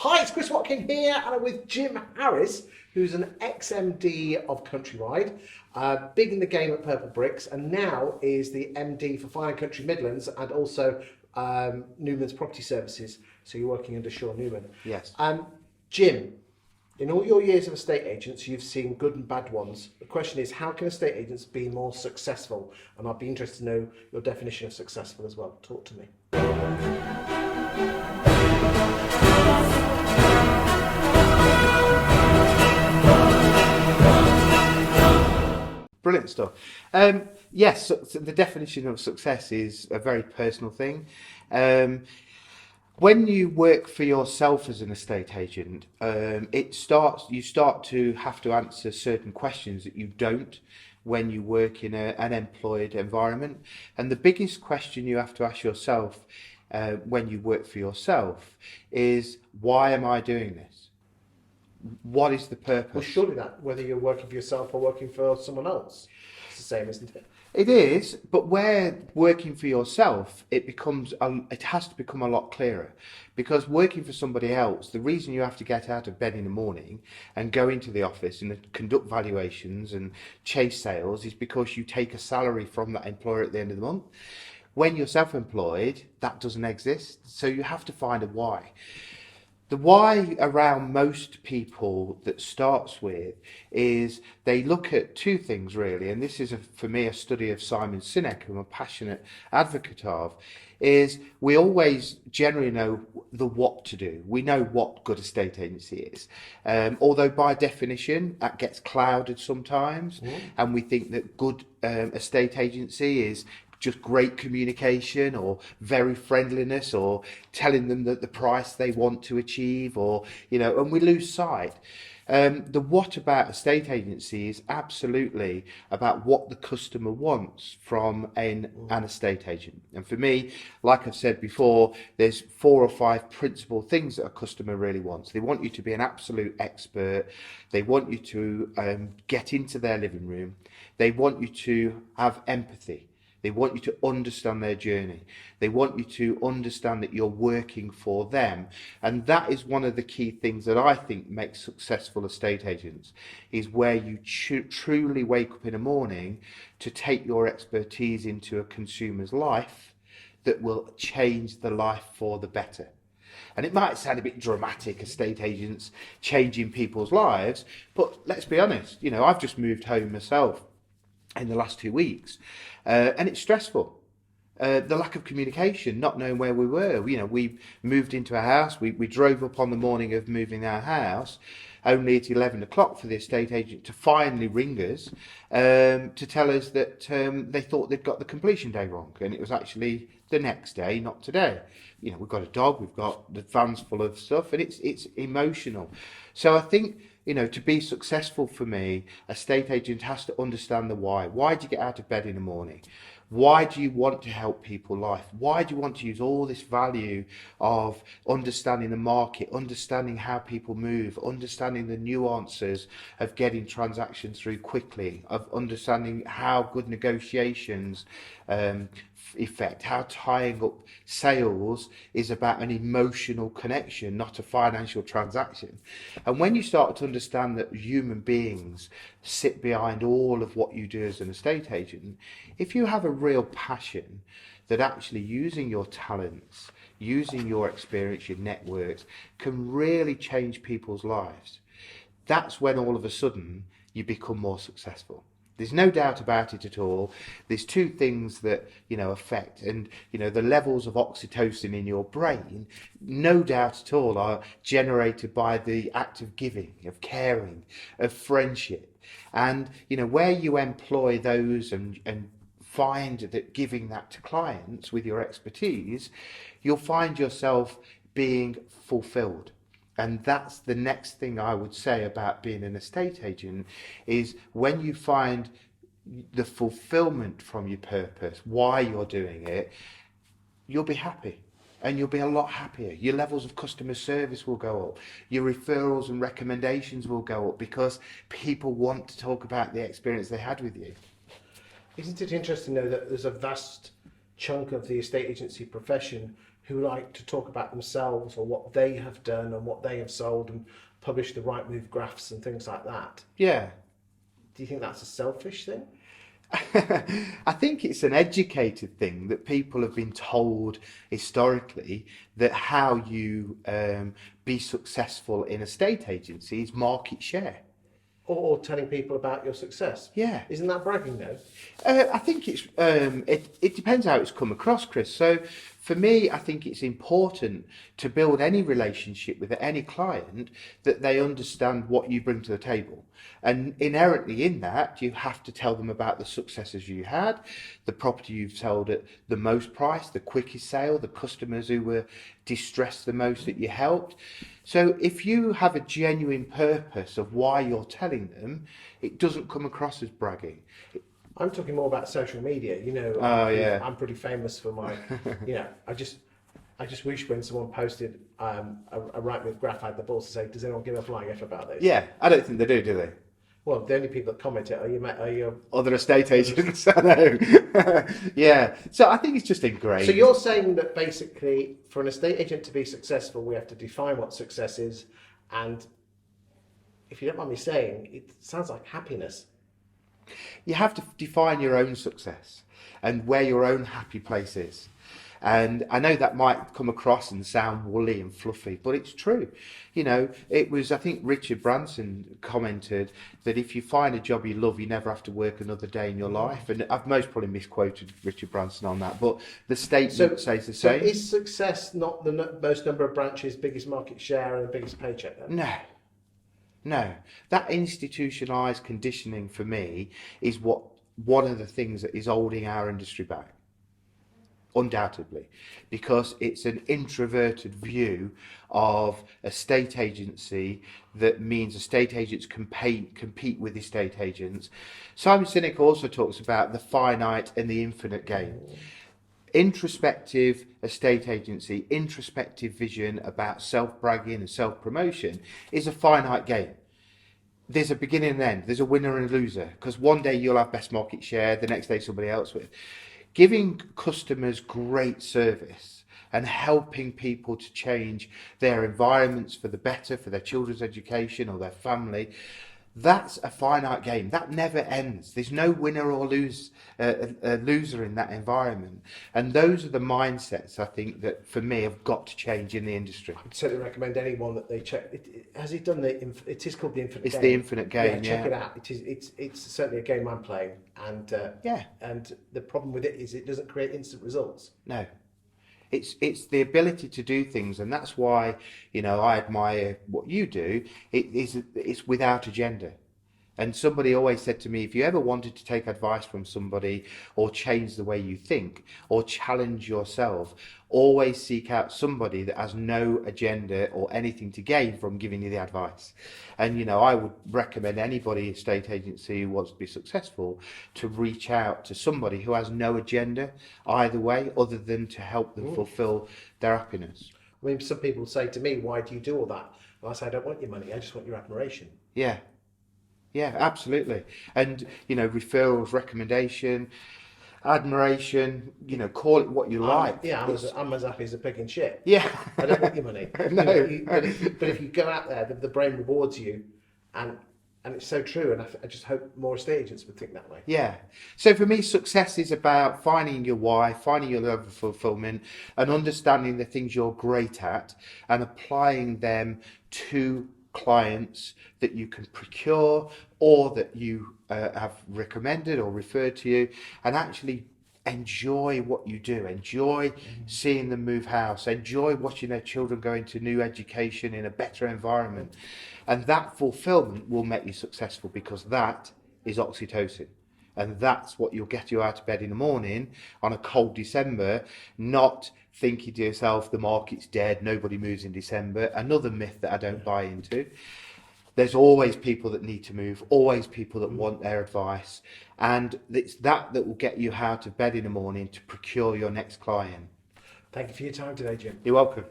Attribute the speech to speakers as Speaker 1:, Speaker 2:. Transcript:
Speaker 1: Hi, it's Chris Watkin here, and I'm with Jim Harris, who's an ex-MD of Countrywide, big in the game at Purplebricks, and now is the MD for Finite Country Midlands and also Newman's Property Services. So you're working under Sean Newman.
Speaker 2: Yes.
Speaker 1: Jim, in all your years of estate agents, you've seen good and bad ones. The question is, how can estate agents be more successful? And I'd be interested to know your definition of successful as well. Talk to me.
Speaker 2: Brilliant stuff. Yes, so the definition of success is a very personal thing. When you work for yourself as an estate agent, you start to have to answer certain questions that you don't when you work in an employed environment. And the biggest question you have to ask yourself when you work for yourself is, why am I doing this? What is the purpose?
Speaker 1: Well, surely that, whether you're working for yourself or working for someone else, it's the same, isn't it?
Speaker 2: It is, but where working for yourself, it has to become a lot clearer. Because working for somebody else, the reason you have to get out of bed in the morning and go into the office and conduct valuations and chase sales is because you take a salary from that employer at the end of the month. When you're self-employed, that doesn't exist, so you have to find a why. The why around most people that starts with is they look at two things really, and this is for me a study of Simon Sinek, who I'm a passionate advocate of, is we always generally know the what to do. We know what good estate agency is, although by definition that gets clouded sometimes, and we think that good estate agency is just great communication or very friendliness or telling them that the price they want to achieve, or and we lose sight. The what about estate agency is absolutely about what the customer wants from an estate agent. And for me, like I've said before, there's 4 or 5 principal things that a customer really wants. They want you to be an absolute expert. They want you to get into their living room. They want you to have empathy. They want you to understand their journey. They want you to understand that you're working for them. And that is one of the key things that I think makes successful estate agents, is where you truly wake up in the morning to take your expertise into a consumer's life that will change the life for the better. And it might sound a bit dramatic, estate agents changing people's lives, but let's be honest, I've just moved home myself in the last 2 weeks, and it's stressful. The lack of communication, not knowing where we were. We moved into a house. We drove up on the morning of moving our house, only at 11 o'clock for the estate agent to finally ring us to tell us that they thought they'd got the completion day wrong, and it was actually the next day, not today. We've got a dog, we've got the van's full of stuff, and it's emotional. So I think, to be successful for me, a estate agent has to understand the why. Why do you get out of bed in the morning? Why do you want to help people life? Why do you want to use all this value of understanding the market, understanding how people move, understanding the nuances of getting transactions through quickly, of understanding how good negotiations effect, how tying up sales is about an emotional connection, not a financial transaction. And when you start to understand that human beings sit behind all of what you do as an estate agent, if you have a real passion that actually using your talents, using your experience, your networks, can really change people's lives, that's when all of a sudden you become more successful. There's no doubt about it at all. There's two things that, affect, and, the levels of oxytocin in your brain, no doubt at all, are generated by the act of giving, of caring, of friendship. And, where you employ those and find that giving that to clients with your expertise, you'll find yourself being fulfilled. And that's the next thing I would say about being an estate agent, is when you find the fulfillment from your purpose, why you're doing it, you'll be happy. And you'll be a lot happier. Your levels of customer service will go up. Your referrals and recommendations will go up because people want to talk about the experience they had with you.
Speaker 1: Isn't it interesting though that there's a vast chunk of the estate agency profession who like to talk about themselves or what they have done and what they have sold and publish the right move graphs and things like that.
Speaker 2: Yeah.
Speaker 1: Do you think that's a selfish thing?
Speaker 2: I think it's an educated thing that people have been told historically that how you be successful in a state agency is market share.
Speaker 1: Or telling people about your success.
Speaker 2: Yeah.
Speaker 1: Isn't that bragging though?
Speaker 2: I think it's it depends how it's come across, Chris. So for me, I think it's important to build any relationship with any client that they understand what you bring to the table. And inherently in that, you have to tell them about the successes you had, the property you've sold at the most price, the quickest sale, the customers who were distressed the most that you helped. So if you have a genuine purpose of why you're telling them, it doesn't come across as bragging.
Speaker 1: I'm talking more about social media. You know, I'm pretty famous for my, you know, I just wish when someone posted a right move graph, I had the balls to say, does anyone give a flying F about this?
Speaker 2: Yeah, I don't think they do they?
Speaker 1: Well, the only people that comment it are you
Speaker 2: Other estate agents, I know. Yeah, so I think it's just ingrained.
Speaker 1: So you're saying that basically for an estate agent to be successful, we have to define what success is, and if you don't mind me saying, it sounds like happiness.
Speaker 2: You have to define your own success and where your own happy place is. And I know that might come across and sound woolly and fluffy, but it's true. You know, it was, I think Richard Branson commented that if you find a job you love, you never have to work another day in your life. And I've most probably misquoted Richard Branson on that, but the statement says the same.
Speaker 1: So is success not the most number of branches, biggest market share and the biggest paycheck then?
Speaker 2: No. That institutionalised conditioning for me is one of the things that is holding our industry back. Undoubtedly, because it's an introverted view of a state agency that means estate agents compete with estate agents. Simon Sinek also talks about the finite and the infinite game. Introspective estate agency, introspective vision about self-bragging and self-promotion is a finite game. There's a beginning and end. There's a winner and a loser, because one day you'll have best market share, the next day somebody else will. Giving customers great service and helping people to change their environments for the better, for their children's education or their family, that's a finite game. That never ends. There's no winner or loser in that environment. And those are the mindsets, I think, that for me have got to change in the industry.
Speaker 1: I'd certainly recommend anyone that they check. Has he done it is called the Infinite Game.
Speaker 2: It's the Infinite Game,
Speaker 1: yeah. Check it out. It's certainly a game I'm playing. And and the problem with it is it doesn't create instant results.
Speaker 2: No. It's the ability to do things, and that's why, you know, I admire what you do. It's without agenda. And somebody always said to me, if you ever wanted to take advice from somebody or change the way you think or challenge yourself, always seek out somebody that has no agenda or anything to gain from giving you the advice. And, you know, I would recommend anybody, estate agency who wants to be successful, to reach out to somebody who has no agenda either way other than to help them fulfill their happiness.
Speaker 1: I mean, some people say to me, why do you do all that? And I say, I don't want your money, I just want your admiration.
Speaker 2: Yeah, absolutely. And, you know, referrals, recommendation, admiration, you know, call it what you like.
Speaker 1: I'm as happy as a pig in shit.
Speaker 2: Yeah.
Speaker 1: I don't want your money.
Speaker 2: No.
Speaker 1: But if you go out there, the brain rewards you, and it's so true, and I just hope more estate agents would think that way.
Speaker 2: Yeah. So for me, success is about finding your why, finding your level of fulfillment, and understanding the things you're great at and applying them to clients that you can procure or that you have recommended or referred to you, and actually enjoy what you do. Enjoy seeing them move house. Enjoy watching their children go into new education in a better environment. And that fulfillment will make you successful, because that is oxytocin. And that's what will get you out of bed in the morning on a cold December, not thinking to yourself, the market's dead, nobody moves in December. Another myth that I don't buy into. There's always people that need to move, always people that want their advice. And it's that will get you out of bed in the morning to procure your next client.
Speaker 1: Thank you for your time today, Jim.
Speaker 2: You're welcome.